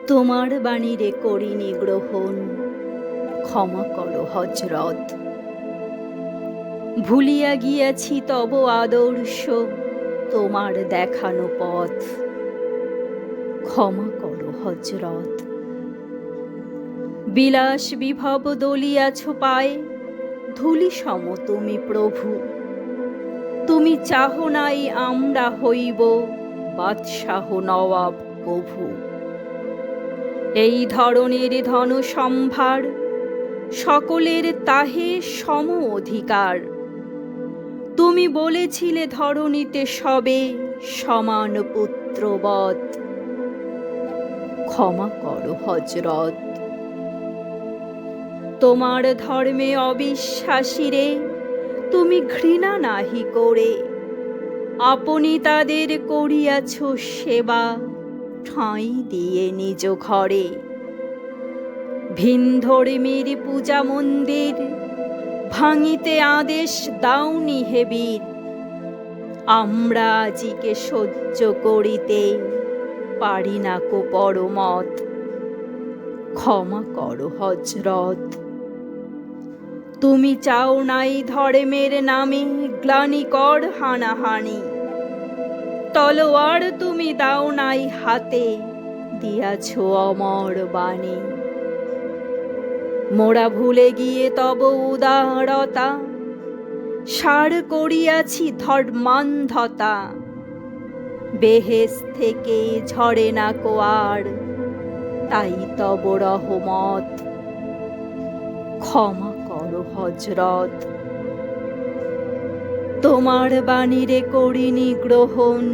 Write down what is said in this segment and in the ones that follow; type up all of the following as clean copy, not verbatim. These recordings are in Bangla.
তোমার বাণীরে করিনি গ্রহণ, ক্ষমা করো হজরত। ভুলিয়া গিয়াছি তব আদর্শ, তোমার দেখানো পথ, ক্ষমা করো হজরত। বিলাস বিভব দলিয়াছ পায়ে, ধূলি সম তুমি প্রভু। তুমি চাহ নাই আমরা হইব বাদশাহ নওয়াব কভু। এই ধরনের ধন সম্ভার, সকলের তাহে সম অধিকার। তুমি বলেছিলে ধরণীতে সবে সমান পুত্রবৎ, ক্ষমা করো হজরত। তোমার ধর্মে অবিশ্বাসীরে তুমি ঘৃণা নাহি করে, আপনি তাদের করিয়াছ সেবা, ঠাঁই দিয়ে নিজ ঘরে। ভিন ধর্মীর পূজা মন্দির ভাঙিতে আদেশ দাওনি হে বীর। আমরা আজিকে সহ্য করিতে পারি না কো পরমত, ক্ষমা করো হজরত। তুমি চাও নাই ধর্মের নামে গ্লানিকর হানাহানি, তলোয়ার তুমি দাও নাই হাতে, দিয়াছ অমর বাণী। মোরা ভুলে গিয়ে তব উদারতা, সার করিয়াছি ধর্মান্ধতা। বেহেশ থেকে ঝরে না কো আর, তাই তব রহমত, ক্ষমা করো হজরত। তোমার বাণীরে করিনি গ্রহণ,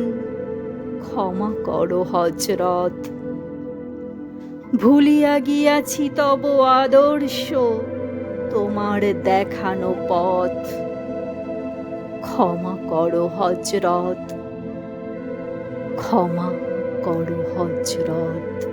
ক্ষমা করো হজরত। ভুলিয়া গিয়াছি তব আদর্শ, তোমার দেখানো পথ, ক্ষমা করো হজরত, ক্ষমা করো হজরত।